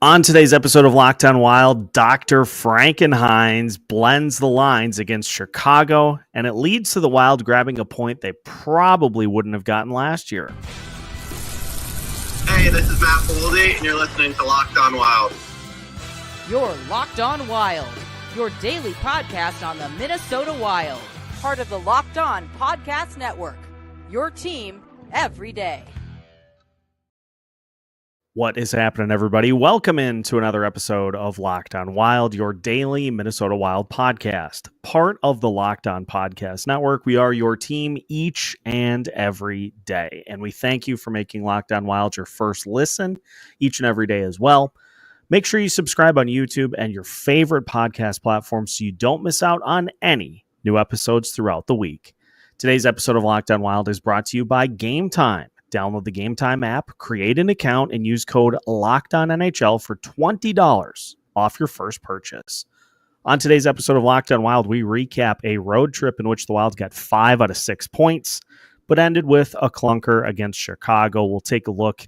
On today's episode of Locked On Wild, Dr. Frankenheinz blends the lines against Chicago, and it leads to the Wild grabbing a point they probably wouldn't have gotten last year. Hey, this is Matt Boldy, and you're listening to Locked On Wild. You're Locked On Wild, your daily podcast on the Minnesota Wild. Part of the Locked On Podcast Network, your team every day. What is happening, everybody? Welcome into another episode of Locked On Wild, your daily Minnesota Wild podcast. Part of the Locked On Podcast Network. We are your team each and every day. And we thank you for making Locked On Wild your first listen each and every day as well. Make sure you subscribe on YouTube and your favorite podcast platform so you don't miss out on any new episodes throughout the week. Today's episode of Locked On Wild is brought to you by Game Time. Download the Game Time app, create an account, and use code LOCKEDONNHL for $20 off your first purchase. On today's episode of Locked On Wild, we recap a road trip in which the Wild got 5 out of 6 points, but ended with a clunker against Chicago. We'll take a look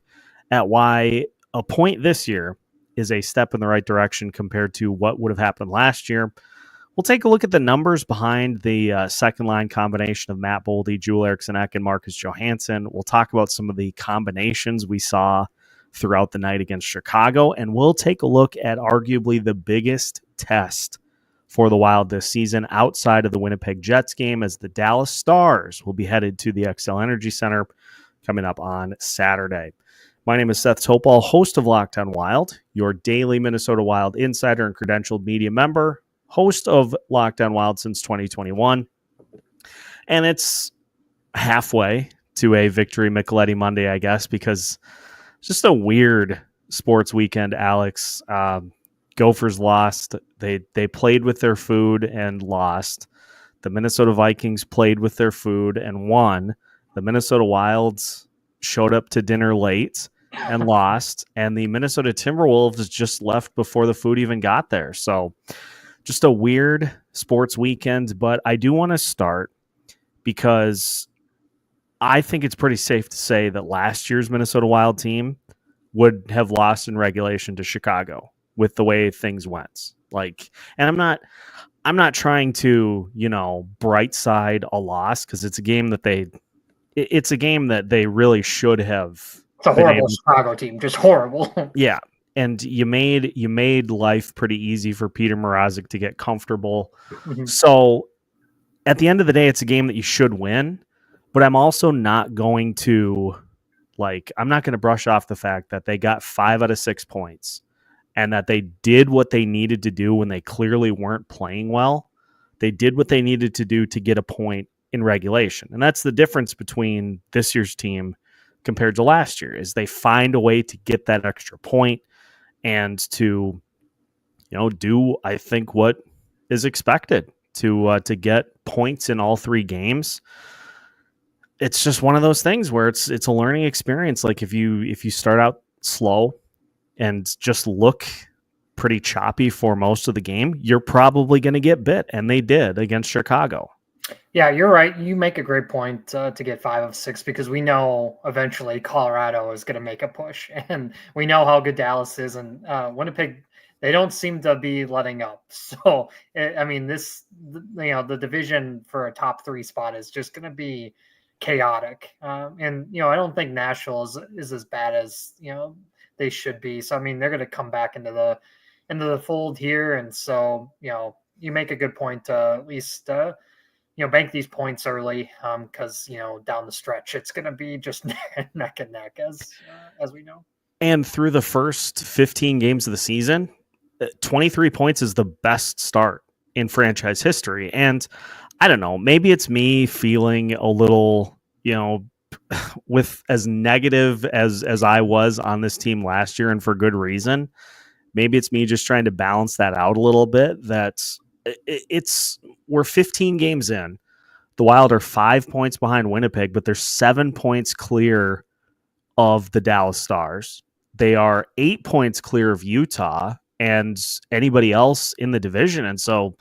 at why a point this year is a step in the right direction compared to what would have happened last year. We'll take a look at the numbers behind the second line combination of Matt Boldy, Eriksson Ek, and Marcus Johansson. We'll talk about some of the combinations we saw throughout the night against Chicago, and we'll take a look at arguably the biggest test for the Wild this season outside of the Winnipeg Jets game, as the Dallas Stars will be headed to the XL Energy Center coming up on Saturday. My name is Seth Topal, host of Locked On Wild, your daily Minnesota Wild insider and credentialed media member, host of Locked On Wild since 2021. And it's halfway to a Victory Micheletti Monday, I guess, because it's just a weird sports weekend, Alex. Gophers lost. They played with their food and lost. The Minnesota Vikings played with their food and won. The Minnesota Wilds showed up to dinner late and lost. And the Minnesota Timberwolves just left before the food even got there. So just a weird sports weekend, but I do want to start because I think it's pretty safe to say that last year's Minnesota Wild team would have lost in regulation to Chicago with the way things went. And I'm not trying to, bright side a loss, because it's a game that they really should have. It's a horrible Chicago team, just horrible. Yeah. And you made life pretty easy for Peter Mrazek to get comfortable. Mm-hmm. So at the end of the day, it's a game that you should win. But I'm also not going to brush off the fact that they got 5 out of 6 points and that they did what they needed to do when they clearly weren't playing well. They did what they needed to do to get a point in regulation. And that's the difference between this year's team compared to last year, is they find a way to get that extra point and to, do, I think, what is expected to get points in all 3 games. It's just one of those things where it's a learning experience. Like if you start out slow and just look pretty choppy for most of the game, you're probably going to get bit, and they did against Chicago. Yeah, you're right. You make a great point to get 5 of 6, because we know eventually Colorado is going to make a push, and we know how good Dallas is, and Winnipeg, they don't seem to be letting up. So, the division for a top 3 spot is just going to be chaotic. And I don't think Nashville is as bad as, they should be. So, they're going to come back into the fold here. And so, you make a good point to at least, bank these points early, because down the stretch it's going to be just neck and neck, as we know. And through the first 15 games of the season, 23 points is the best start in franchise history. And I don't know, maybe it's me feeling a little, with as negative as I was on this team last year, and for good reason. Maybe it's me just trying to balance that out a little bit. We're 15 games in. The Wild are 5 points behind Winnipeg, but they're 7 points clear of the Dallas Stars. They are 8 points clear of Utah and anybody else in the division. And so,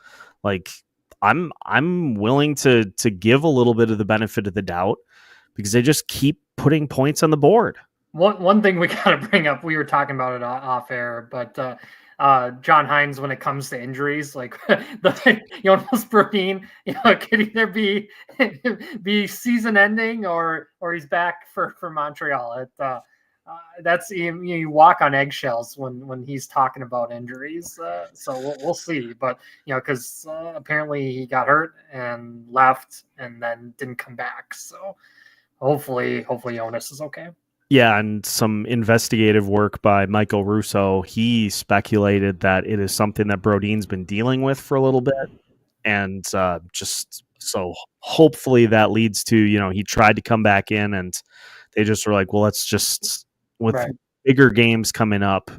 I'm willing to give a little bit of the benefit of the doubt, because they just keep putting points on the board. One thing we got to bring up, we were talking about it off air, but John Hines, when it comes to injuries, like Jonas Brodin, could either be season ending or he's back for Montreal. That's you walk on eggshells when he's talking about injuries. So we'll see, but because apparently he got hurt and left and then didn't come back. So hopefully Jonas is okay. Yeah, and some investigative work by Michael Russo. He speculated that it is something that Brodin's been dealing with for a little bit. And just so hopefully that leads to, he tried to come back in and they just were like, well, let's just, with bigger games coming up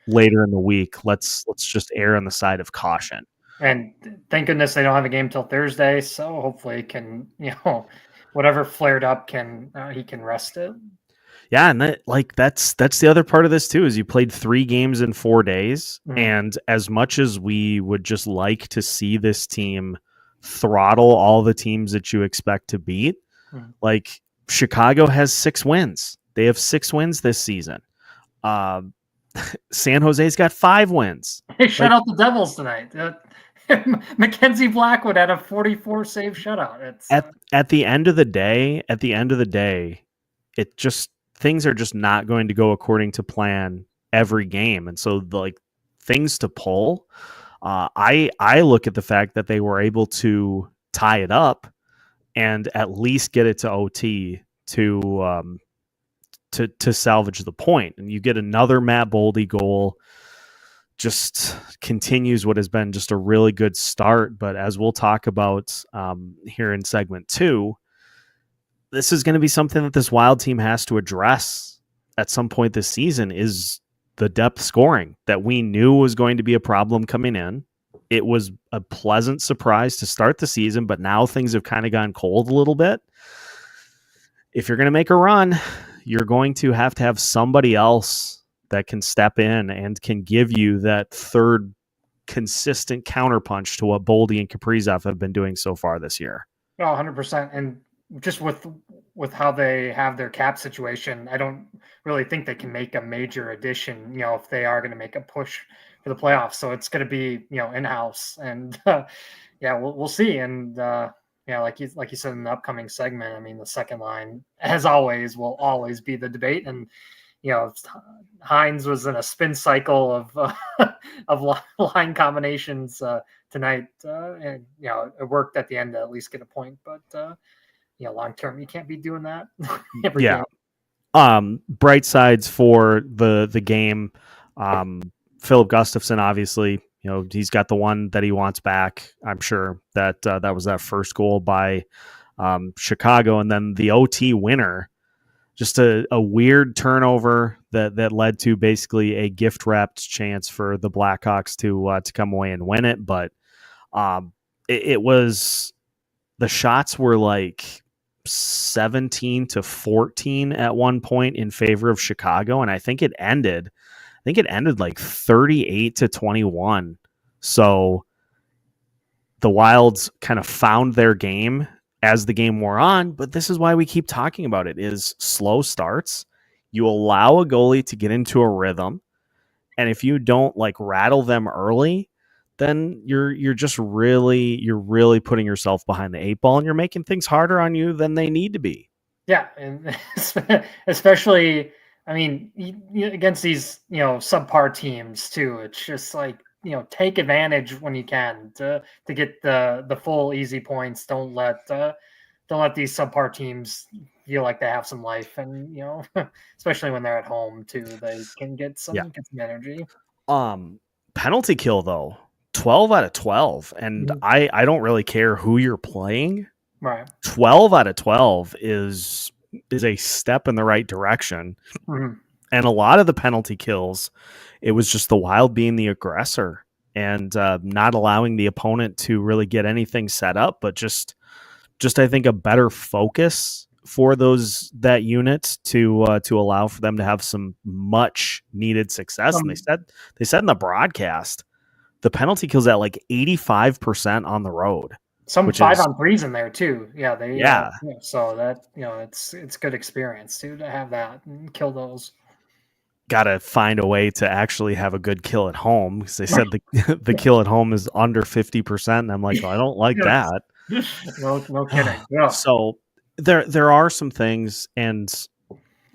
later in the week, let's just err on the side of caution. And thank goodness they don't have a game till Thursday. So hopefully it can, whatever flared up he can rest it. Yeah, and that's the other part of this too, is you played 3 games in 4 days. Mm-hmm. And as much as we would just like to see this team throttle all the teams that you expect to beat, like Chicago has 6 wins. They have 6 wins this season. San Jose's got 5 wins. They shut out the Devils tonight. Mackenzie Blackwood had a 44 save shutout. At the end of the day, it just, things are just not going to go according to plan every game. And so things to pull, I look at the fact that they were able to tie it up and at least get it to OT to salvage the point. And you get another Matt Boldy goal, just continues what has been just a really good start. But as we'll talk about here in segment 2, this is going to be something that this Wild team has to address at some point this season, is the depth scoring that we knew was going to be a problem coming in. It was a pleasant surprise to start the season, but now things have kind of gone cold a little bit. If you're going to make a run, you're going to have somebody else that can step in and can give you that third consistent counterpunch to what Boldy and Kaprizov have been doing so far this year. Oh, 100%. And just with how they have their cap situation, I don't really think they can make a major addition, if they are going to make a push for the playoffs. So it's going to be, in-house, and we'll see. And like you said in the upcoming segment, I mean, the second line, as always, will always be the debate. And Hines was in a spin cycle of line combinations tonight, and it worked at the end to at least get a point, but long term, you can't be doing that. Every game. Bright sides for the game. Philip Gustafsson, obviously, he's got the one that he wants back. I'm sure that that was that first goal by Chicago, and then the OT winner, just a weird turnover that led to basically a gift wrapped chance for the Blackhawks to come away and win it. But it was, the shots were like 17-14 at one point in favor of Chicago, and I think it ended like 38-21. So the Wilds kind of found their game as the game wore on, but this is why we keep talking about it, is slow starts. You allow a goalie to get into a rhythm, and if you don't rattle them early, then you're really putting yourself behind the 8 ball, and you're making things harder on you than they need to be. Yeah, and especially, I mean, against these subpar teams too. It's just take advantage when you can to get the full easy points. Don't let these subpar teams feel like they have some life, and especially when they're at home too, they can get some energy. Penalty kill though. 12 out of 12. And I don't really care who you're playing. Right. 12 out of 12 is a step in the right direction. Mm-hmm. And a lot of the penalty kills, it was just the Wild being the aggressor and not allowing the opponent to really get anything set up, but just I think a better focus for that unit to allow for them to have some much needed success. And they said in the broadcast, the penalty kills at 85% on the road. Some which 5-on-3s in there too. Yeah, yeah. So that it's good experience too to have that and kill those. Got to find a way to actually have a good kill at home, because they said the kill at home is under 50%. And I'm like, well, I don't like Yes. that. No kidding. Yeah. So there are some things, and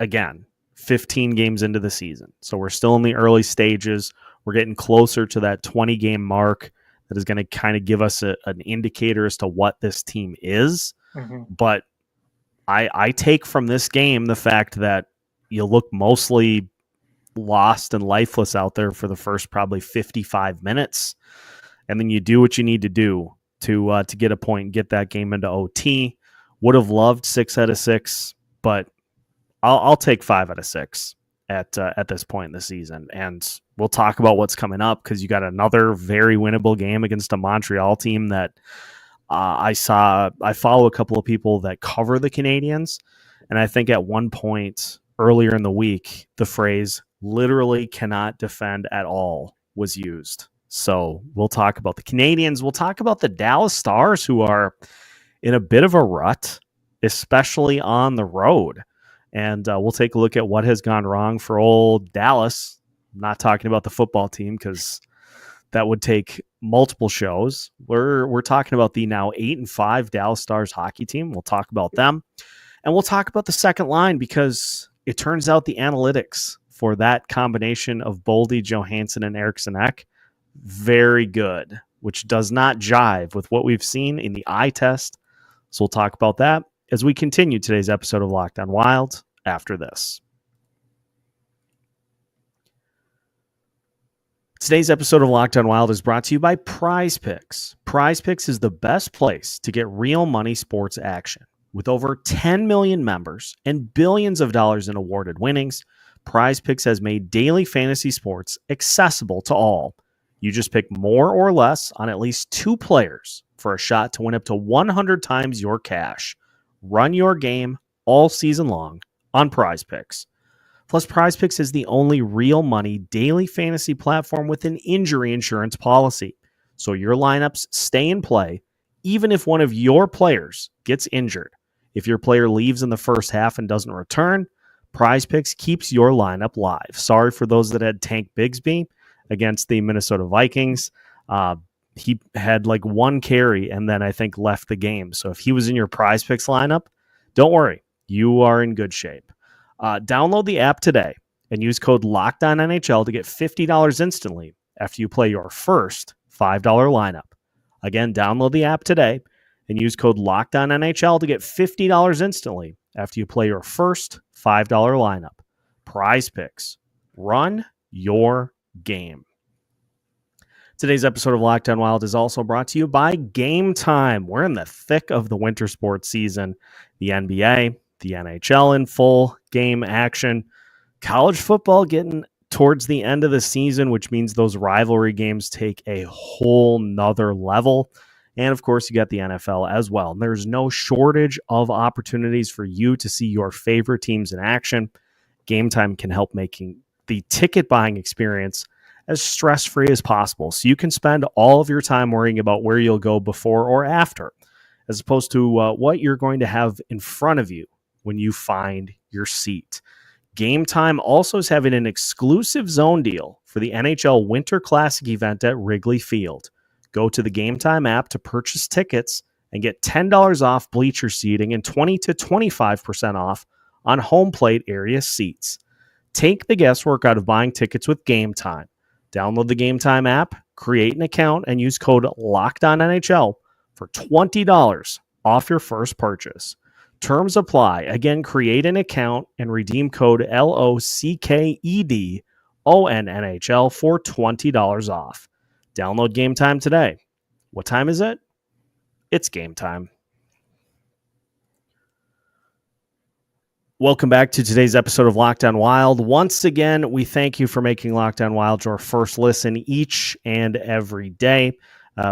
again, 15 games into the season, so we're still in the early stages. We're getting closer to that 20 game mark that is going to kind of give us an indicator as to what this team is. Mm-hmm. But I take from this game the fact that you look mostly lost and lifeless out there for the first probably 55 minutes, and then you do what you need to do to get a point and get that game into OT. Would have loved 6 out of 6, but I'll take 5 out of 6 at this point in the season. And we'll talk about what's coming up, because you got another very winnable game against a Montreal team that I follow a couple of people that cover the Canadiens, and I think at one point earlier in the week, the phrase "literally cannot defend at all" was used. So we'll talk about the Canadiens. We'll talk about the Dallas Stars, who are in a bit of a rut, especially on the road. And we'll take a look at what has gone wrong for old Dallas. I'm not talking about the football team, because that would take multiple shows. We're talking about the now 8-5 Dallas Stars hockey team. We'll talk about them. And we'll talk about the second line, because it turns out the analytics for that combination of Boldy, Johansson, and Eriksson Ek, very good, which does not jive with what we've seen in the eye test. So we'll talk about that as we continue today's episode of Locked On Wild after this. Today's episode of Locked On Wild is brought to you by Prize Picks. Prize Picks is the best place to get real money sports action. With over 10 million members and billions of dollars in awarded winnings, Prize Picks has made daily fantasy sports accessible to all. You just pick more or less on at least 2 players for a shot to win up to 100 times your cash. Run your game all season long on Prize Picks. Plus, Prize Picks is the only real money daily fantasy platform with an injury insurance policy, so your lineups stay in play even if one of your players gets injured. If your player leaves in the first half and doesn't return, Prize Picks keeps your lineup live. Sorry for those that had Tank Bigsby against the Minnesota Vikings. He had like 1 carry and then I think left the game. So if he was in your Prize Picks lineup, don't worry, you are in good shape. Download the app today and use code LOCKEDONNHL to get $50 instantly after you play your first $5 lineup. Again, download the app today and use code LOCKEDONNHL to get $50 instantly after you play your first $5 lineup. Prize Picks. Run your game. Today's episode of Locked On Wild is also brought to you by Game Time. We're in the thick of the winter sports season. The NBA, the NHL in full game action. College football getting towards the end of the season, which means those rivalry games take a whole nother level. And of course, you got the NFL as well. And there's no shortage of opportunities for you to see your favorite teams in action. Game Time can help making the ticket buying experience as stress-free as possible, so you can spend all of your time worrying about where you'll go before or after, as opposed to what you're going to have in front of you when you find your seat. Game Time also is having an exclusive zone deal for the NHL Winter Classic event at Wrigley Field. Go to the Game Time app to purchase tickets and get $10 off bleacher seating and 20 to 25% off on home plate area seats. Take the guesswork out of buying tickets with Game Time. Download the Game Time app, create an account, and use code LOCKEDONNHL for $20 off your first purchase. Terms apply. Again, create an account and redeem code LOCKEDONNHL for $20 off. Download Game Time today. What time is it? It's game time. Welcome back to today's episode of Locked On Wild. Once again, we thank you for making Locked On Wild your first listen each and every day.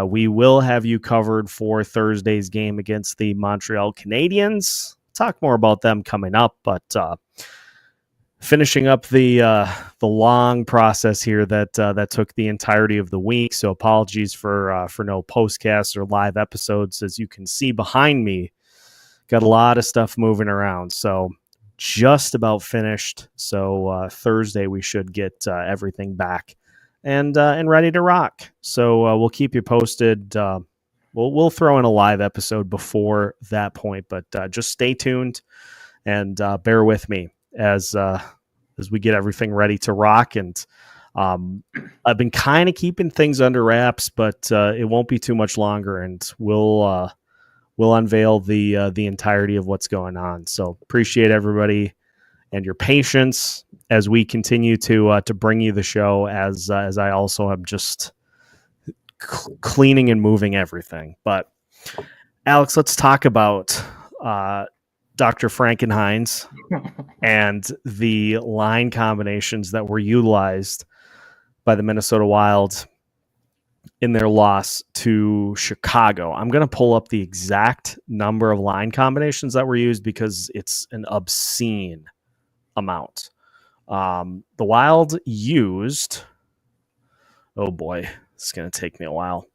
We will have you covered for Thursday's game against the Montreal Canadiens. Talk more about them coming up, but finishing up the long process here that took the entirety of the week. So apologies for no postcasts or live episodes. As you can see behind me, got a lot of stuff moving around. So just about finished. So Thursday we should get everything back and ready to rock. So we'll keep you posted. We'll throw in a live episode before that point, but just stay tuned and bear with me as we get everything ready to rock. And I've been kind of keeping things under wraps, but it won't be too much longer, and we'll unveil the entirety of what's going on. So appreciate everybody and your patience as we continue to bring you the show. As I also am just cleaning and moving everything. But Alex, let's talk about Dr. Frankenheinz and the line combinations that were utilized by the Minnesota Wild in their loss to Chicago. I'm going to pull up the exact number of line combinations that were used because it's an obscene amount. The Wild used, oh boy, it's going to take me a while.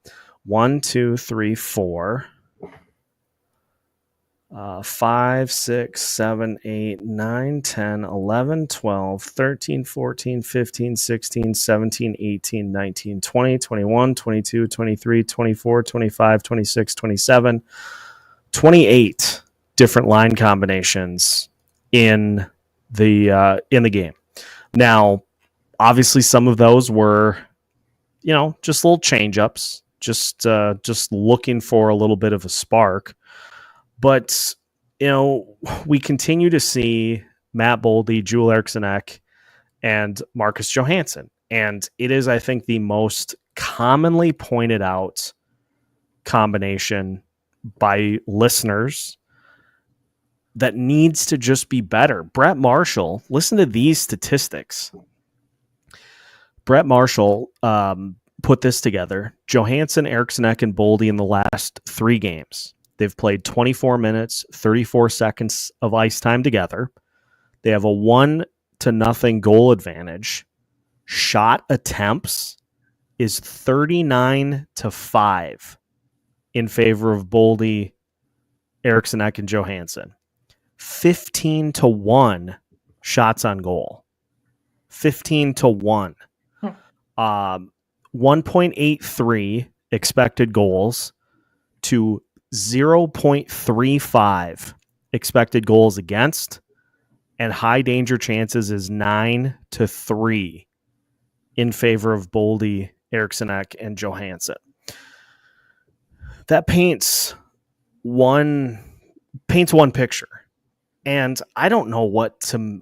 1, 2, 3, 4, 5, 6, 7, 8, 9, 10, 11, 12, 13, 14, 15, 16, 17, 18, 19, 20, 21, 22, 23, 24, 25, 26, 27, 28 different line combinations in the game. Now, obviously some of those were, just little change ups, just looking for a little bit of a spark. But, we continue to see Matt Boldy, Eriksson Ek, and Marcus Johansson. And it is, I think, the most commonly pointed out combination by listeners that needs to just be better. Brett Marshall, listen to these statistics. Brett Marshall put this together. Johansson, Eriksson Ek, and Boldy in the last 3 games. They've played 24 minutes, 34 seconds of ice time together. They have a 1-0 goal advantage. Shot attempts is 39-5 in favor of Boldy, Eriksson Ek, and Johansson. 15-1 shots on goal. 15-1. 1.83 expected goals to 0.35 expected goals against, and high danger chances is 9-3 in favor of Boldy, Eriksson Ek, and Johansson. That paints one picture. And I don't know what to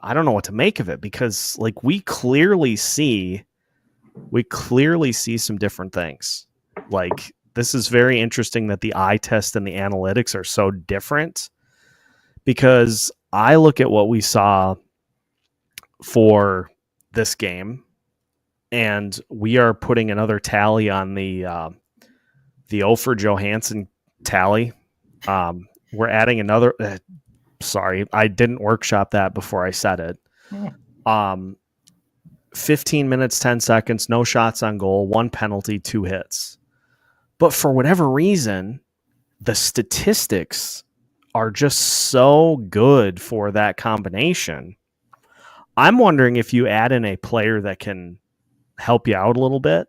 make of it, because we clearly see some different things. This is very interesting that the eye test and the analytics are so different, because I look at what we saw for this game, and we are putting another tally on the Ofer Johansson tally. We're adding another. Sorry, I didn't workshop that before I said it. 15 minutes, 10 seconds, no shots on goal, 1 penalty, 2 hits. But for whatever reason, the statistics are just so good for that combination. I'm wondering if you add in a player that can help you out a little bit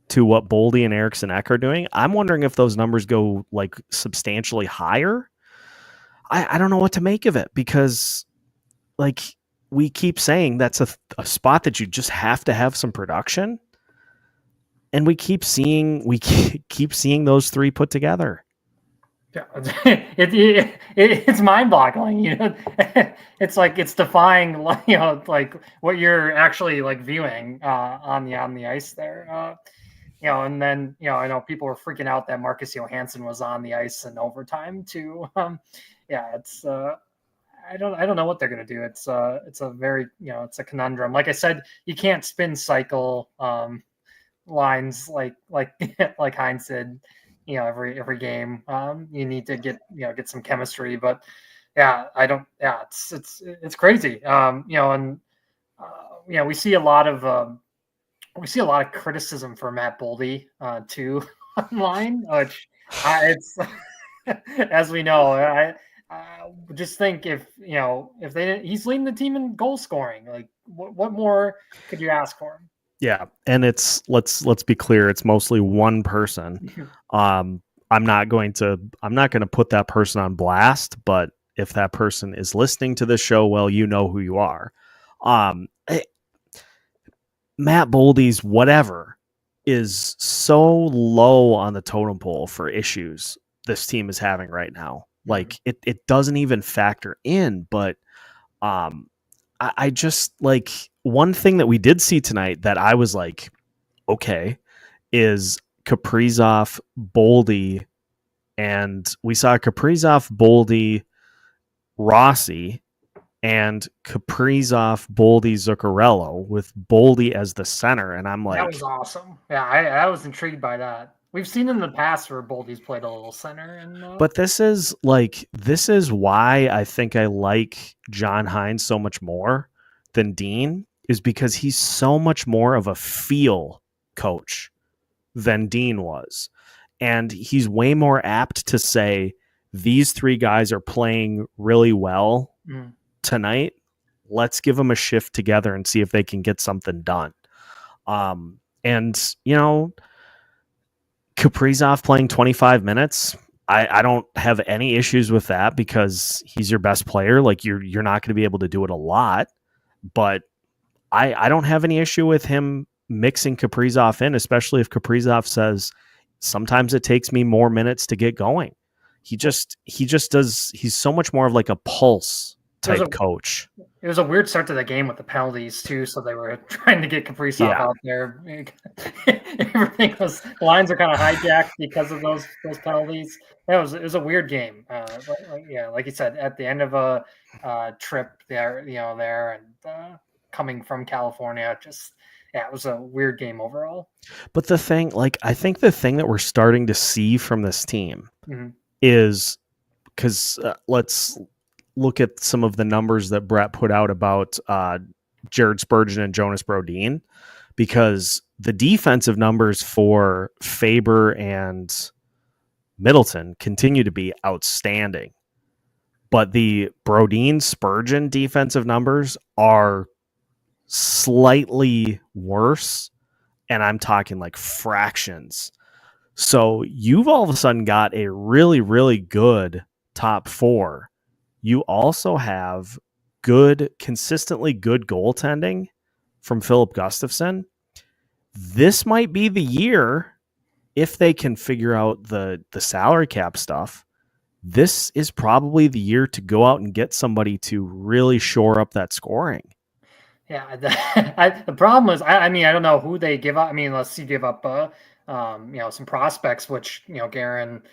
to what Boldy and Eriksson Ek are doing. I'm wondering if those numbers go substantially higher. I don't know what to make of it, because we keep saying that's a spot that you just have to have some production. And we keep seeing those 3 put together. Yeah, it's mind-boggling. It's defying what you're actually viewing on the ice there. And then I know people were freaking out that Marcus Johansson was on the ice in overtime too. It's I don't know what they're gonna do. It's a very it's a conundrum. Like I said, you can't spin cycle lines like Heinz did. Every game. You need to get some chemistry, but it's crazy. And we see a lot of criticism for Matt Boldy too online, which it's as we know. I just think if he's leading the team in goal scoring, like what more could you ask for him? Yeah, and let's be clear, it's mostly one person. I'm not going to put that person on blast, but if that person is listening to this show, well, you know who you are. Matt Boldy's whatever is so low on the totem pole for issues this team is having right now. Like it doesn't even factor in, but I just like one thing that we did see tonight that I was like, okay, is Kaprizov, Boldy, and we saw Kaprizov, Boldy, Rossi, and Kaprizov, Boldy, Zuccarello with Boldy as the center. And I'm like, that was awesome. Yeah, I was intrigued by that. We've seen in the past where Boldy's played a little center. But this is why I think I like John Hines so much more than Dean, is because he's so much more of a feel coach than Dean was. And he's way more apt to say, these three guys are playing really well tonight. Let's give them a shift together and see if they can get something done. And, Kaprizov playing 25 minutes, I don't have any issues with that because he's your best player. Like you're not going to be able to do it a lot, but I don't have any issue with him mixing Kaprizov in, especially if Kaprizov says, sometimes it takes me more minutes to get going. He just does. He's so much more of like a pulse type coach. It was a weird start to the game with the penalties too. So they were trying to get Kaprizov out there. Everything lines are kind of hijacked because of those penalties. It was a weird game. Like you said, at the end of a trip there, and coming from California, it was a weird game overall. But I think the thing that we're starting to see from this team is because let's look at some of the numbers that Brett put out about Jared Spurgeon and Jonas Brodin, because the defensive numbers for Faber and Middleton continue to be outstanding. But the Brodin-Spurgeon defensive numbers are slightly worse, and I'm talking like fractions. So you've all of a sudden got a really, really good top four. You also have consistently good goaltending from Philip Gustafsson. This might be the year, if they can figure out the salary cap stuff, this is probably the year to go out and get somebody to really shore up that scoring. Yeah, the problem is, I don't know who they give up. I mean, let's see, give up, some prospects, which, Guerin,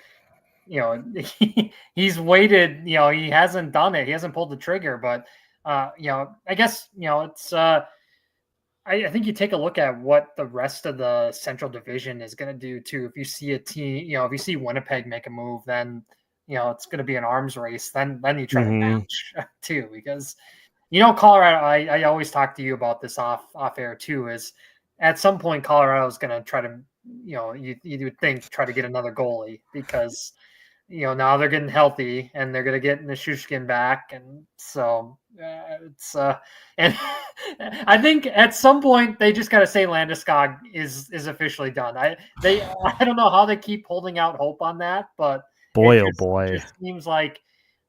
he's waited, he hasn't done it. He hasn't pulled the trigger, but, I guess, it's, I think you take a look at what the rest of the Central Division is going to do too. If you see a team, if you see Winnipeg make a move, then, it's going to be an arms race. Then you try to match too, because, Colorado, I always talk to you about this off air too, is at some point Colorado is going to try to, you would think, try to get another goalie, because, now they're getting healthy and they're going to get Nichushkin back. And so it's, and I think at some point they just got to say Landeskog is officially done. I don't know how they keep holding out hope on that, but it just seems like,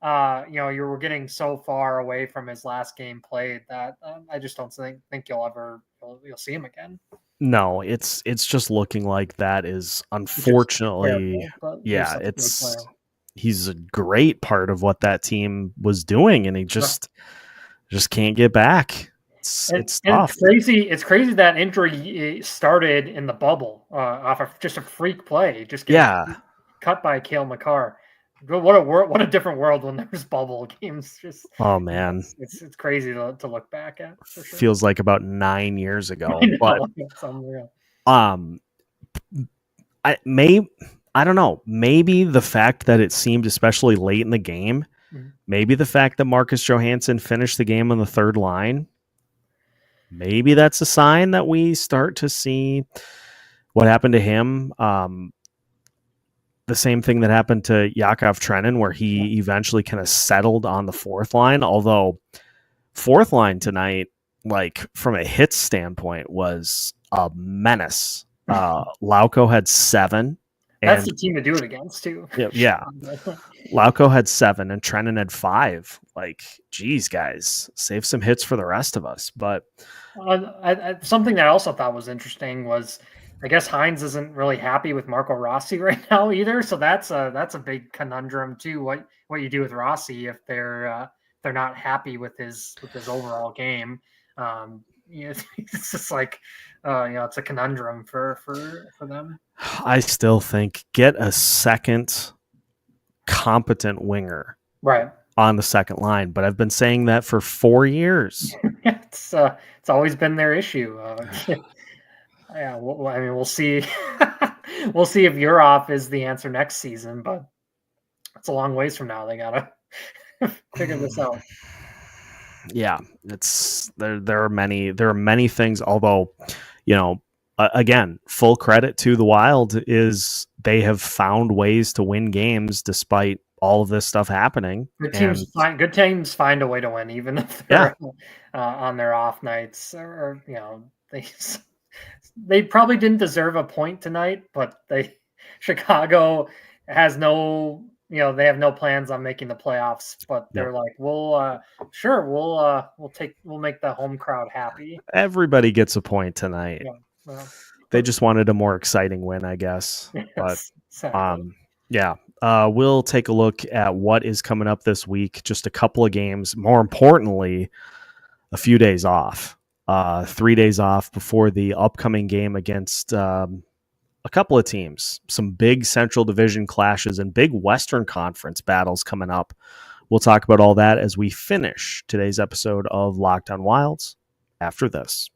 you were getting so far away from his last game played that I just don't think you'll see him again. No, it's just looking like that is unfortunately, he's a great part of what that team was doing, and he just can't get back. It's tough. It's crazy that injury started in the bubble off of just a freak play. Just getting cut by Cale Makar. What a different world when there's bubble games. Oh man, it's crazy to look back at. For sure. Feels like about 9 years ago. But it's unreal. I don't know. Maybe the fact that it seemed especially late in the game, maybe the fact that Marcus Johansson finished the game on the third line, maybe that's a sign that we start to see what happened to him. The same thing that happened to Yakov Trenin, where he eventually kind of settled on the fourth line. Although fourth line tonight, like from a hits standpoint, was a menace. Lauko had 7. That's the team to do it against, too. Yeah. Lauko had 7 and Trenin had 5. Like, geez, guys, save some hits for the rest of us. But something that I also thought was interesting was, I guess Hines isn't really happy with Marco Rossi right now either. So that's a big conundrum too. What you do with Rossi if they're not happy with his overall game. It's just like it's a conundrum for them. I still think get a second competent winger right on the second line, but I've been saying that for 4 years. It's always been their issue. Yeah, we'll see. We'll see if Yurov is the answer next season, but it's a long ways from now. They gotta figure this out. Yeah, it's there are many things. Although, again, full credit to the Wild is they have found ways to win games despite all of this stuff happening. Good teams find a way to win, even if they're on their off nights, or they probably didn't deserve a point tonight, but Chicago has no, they have no plans on making the playoffs, but they're like, we'll make the home crowd happy. Everybody gets a point tonight. Yeah. Well, they just wanted a more exciting win, I guess. But exactly. We'll take a look at what is coming up this week. Just a couple of games. More importantly, a few days off. 3 days off before the upcoming game against a couple of teams. Some big Central Division clashes and big Western Conference battles coming up. We'll talk about all that as we finish today's episode of Locked on Wilds after this.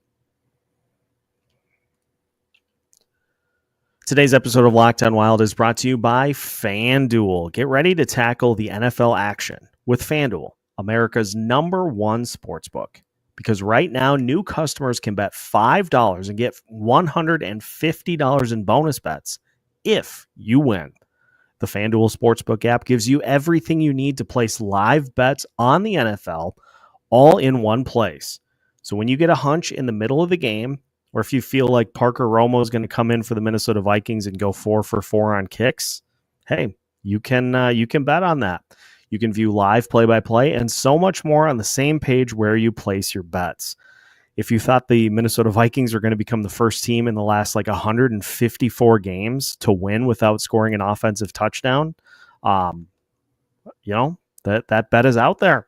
Today's episode of Locked on Wild is brought to you by FanDuel. Get ready to tackle the NFL action with FanDuel, America's #1 sportsbook. Because right now, new customers can bet $5 and get $150 in bonus bets if you win. The FanDuel Sportsbook app gives you everything you need to place live bets on the NFL all in one place. So when you get a hunch in the middle of the game, or if you feel like Parker Romo is going to come in for the Minnesota Vikings and go 4 for 4 on kicks, hey, you can bet on that. You can view live play-by-play and so much more on the same page where you place your bets. If you thought the Minnesota Vikings were going to become the first team in the last 154 games to win without scoring an offensive touchdown, that bet is out there.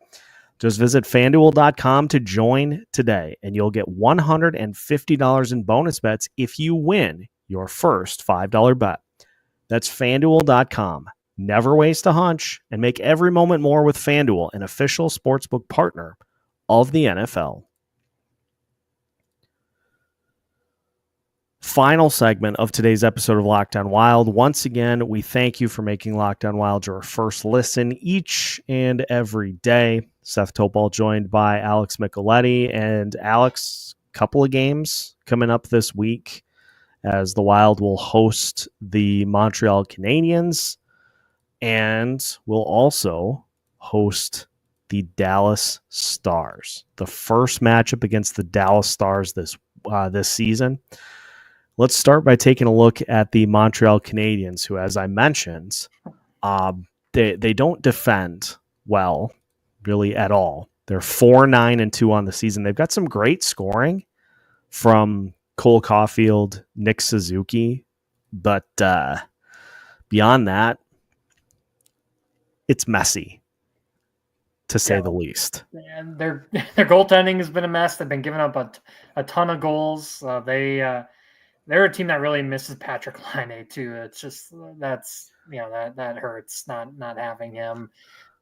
Just visit FanDuel.com to join today, and you'll get $150 in bonus bets if you win your first $5 bet. That's FanDuel.com. Never waste a hunch and make every moment more with FanDuel, an official sportsbook partner of the NFL. Final segment of today's episode of Locked on Wild. Once again, we thank you for making Locked on Wild your first listen each and every day. Seth Topol joined by Alex Micheletti. And Alex, couple of games coming up this week as the Wild will host the Montreal Canadiens. And we'll also host the Dallas Stars. The first matchup against the Dallas Stars this season. Let's start by taking a look at the Montreal Canadiens, who, as I mentioned, they don't defend well, really at all. They're 4-9-2 on the season. They've got some great scoring from Cole Caulfield, Nick Suzuki, but beyond that, it's messy, to say the least. And their goaltending has been a mess. They've been giving up a ton of goals. They're a team that really misses Patrick Laine too. It's just that hurts not having him.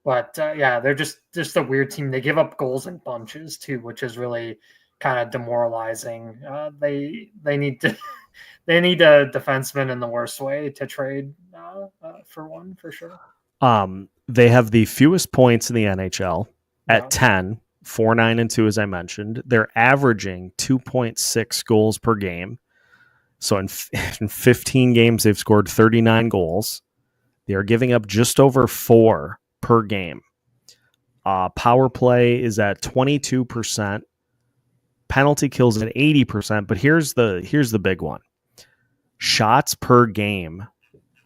But they're just a weird team. They give up goals in bunches too, which is really kind of demoralizing. They need a defenseman in the worst way to trade for one for sure. They have the fewest points in the NHL at 10. 4-9-2, as I mentioned. They're averaging 2.6 goals per game. So in 15 games, they've scored 39 goals. They are giving up just over 4 per game. Power play is at 22%. Penalty kills at 80%. But here's the big one. Shots per game,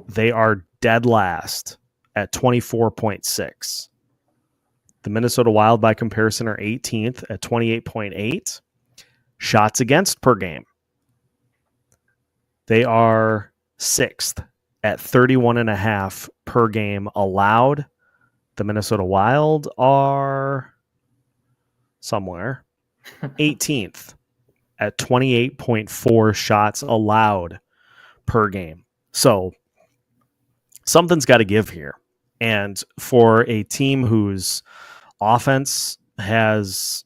they are dead last at 24.6. The Minnesota Wild, by comparison, are 18th at 28.8. Shots against per game, they are 6th at 31.5 per game allowed. The Minnesota Wild are somewhere 18th at 28.4 shots allowed per game. So something's got to give here. And for a team whose offense was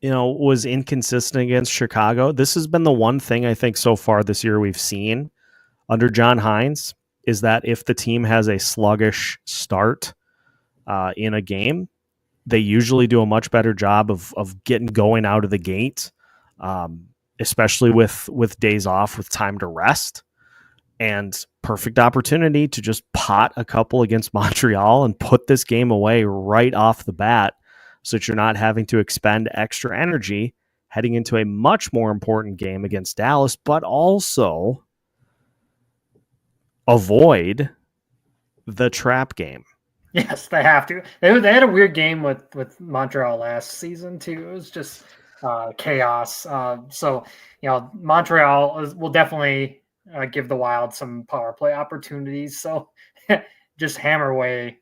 inconsistent against Chicago, this has been the one thing I think so far this year we've seen under John Hines, is that if the team has a sluggish start in a game, they usually do a much better job of getting going out of the gate, especially with days off, with time to rest. And perfect opportunity to just pot a couple against Montreal and put this game away right off the bat, so that you're not having to expend extra energy heading into a much more important game against Dallas, but also avoid the trap game. Yes, they have to. They had a weird game with Montreal last season too. It was just chaos. So Montreal will definitely give the Wild some power play opportunities. So just hammer away.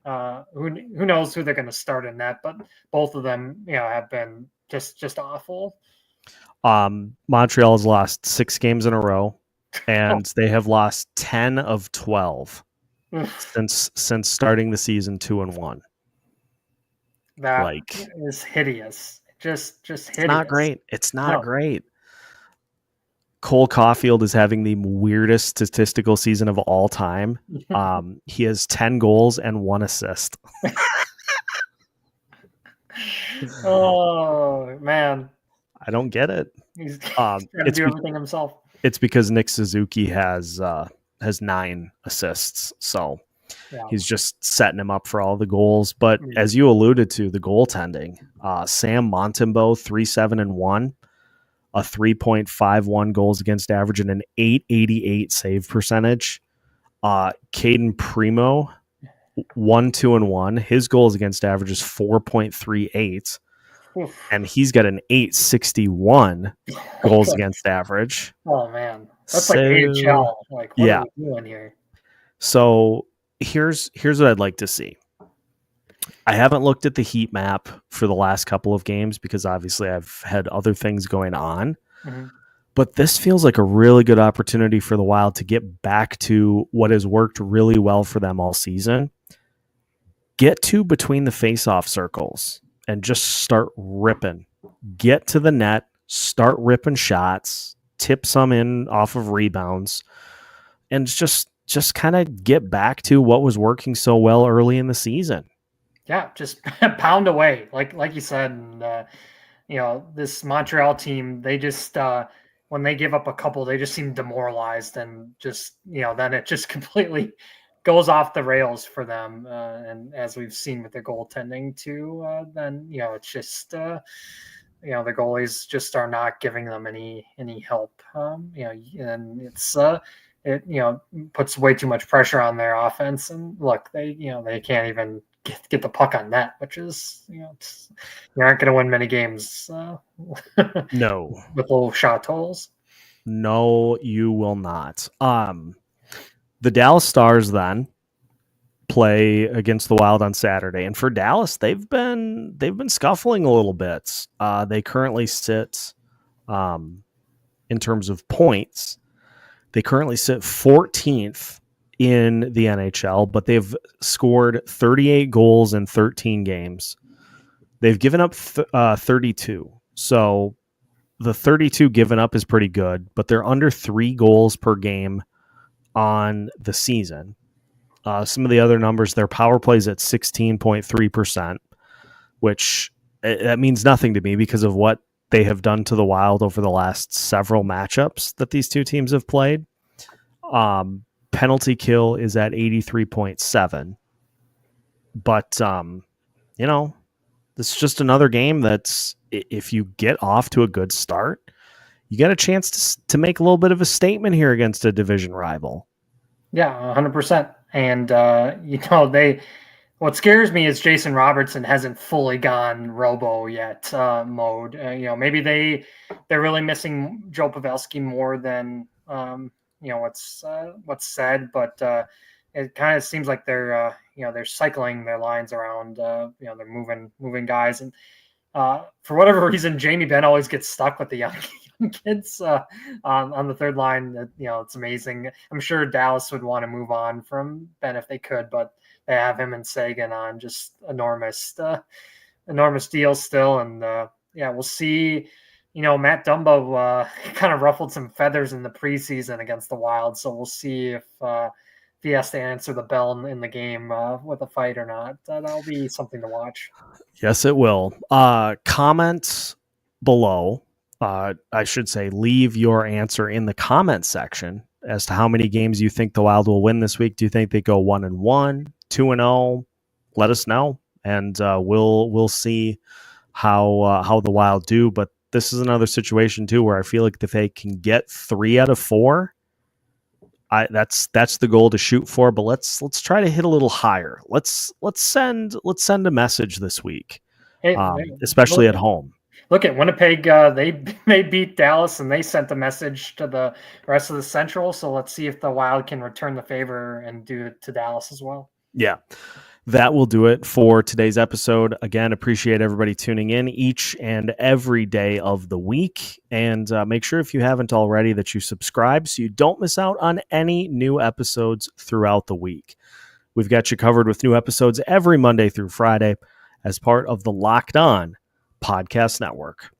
Who knows who they're going to start in that? But both of them, have been just awful. Montreal has lost 6 games in a row, and they have lost 10 of 12 since starting the season 2-1. That is hideous. Just hideous. It's not great. It's not great. Cole Caulfield is having the weirdest statistical season of all time. He has 10 goals and 1 assist. Oh, man. I don't get it. He's trying to do everything himself. It's because Nick Suzuki has 9 assists. So he's just setting him up for all the goals. But as you alluded to, the goaltending, Sam Montembeault, 3-7-1. A 3.51 goals against average and an 888 save percentage. Caden Primo, 1-2-1. His goals against average is 4.38. And he's got an 861 goals against average. Oh, man. That's like AHL. Like, what are we doing here? So here's what I'd like to see. I haven't looked at the heat map for the last couple of games because obviously I've had other things going on. Mm-hmm. But this feels like a really good opportunity for the Wild to get back to what has worked really well for them all season. Get to between the face-off circles and just start ripping. Get to the net, start ripping shots, tip some in off of rebounds, and just kind of get back to what was working so well early in the season. Yeah, just pound away, like you said. And, this Montreal team, they just when they give up a couple, they just seem demoralized, and just then it just completely goes off the rails for them. And as we've seen with the goaltending too, then it's just the goalies just are not giving them any help. And it's it puts way too much pressure on their offense. And look, they can't even get the puck on net, which is you aren't going to win many games. No, with low shot totals. No, you will not. The Dallas Stars then play against the Wild on Saturday, and for Dallas, they've been scuffling a little bit. They currently sit, in terms of points, they currently sit 14th in the NHL, but they've scored 38 goals in 13 games. They've given up 32. So the 32 given up is pretty good, but they're under 3 goals per game on the season. Some of the other numbers, their power plays at 16.3%, which that means nothing to me because of what they have done to the Wild over the last several matchups that these two teams have played. Penalty kill is at 83.7. But, this is just another game that's, if you get off to a good start, you get a chance to make a little bit of a statement here against a division rival. Yeah, 100%. And, what scares me is Jason Robertson hasn't fully gone robo yet mode. Maybe they're really missing Joe Pavelski more than, what's said, but it kind of seems like they're cycling their lines around, they're moving guys. And for whatever reason, Jamie Benn always gets stuck with the young kids on the third line. It's amazing. I'm sure Dallas would want to move on from Ben if they could, but they have him and Sagan on just enormous deals still. And we'll see. Matt Dumba kind of ruffled some feathers in the preseason against the Wild, so we'll see if he has to answer the bell in the game with a fight or not. That'll be something to watch. Yes, it will. Comments below. I should say, leave your answer in the comments section as to how many games you think the Wild will win this week. Do you think they go 1-1, 2-0? Let us know, and we'll see how the Wild do. But this is another situation too where I feel like if they can get 3 out of 4, that's the goal to shoot for. But let's try to hit a little higher. Let's send a message this week, especially at home. Look at Winnipeg. They beat Dallas and they sent a message to the rest of the Central. So let's see if the Wild can return the favor and do it to Dallas as well. Yeah, that will do it for today's episode. Again, appreciate everybody tuning in each and every day of the week. And make sure, if you haven't already, that you subscribe so you don't miss out on any new episodes throughout the week. We've got you covered with new episodes every Monday through Friday as part of the Locked On Podcast Network.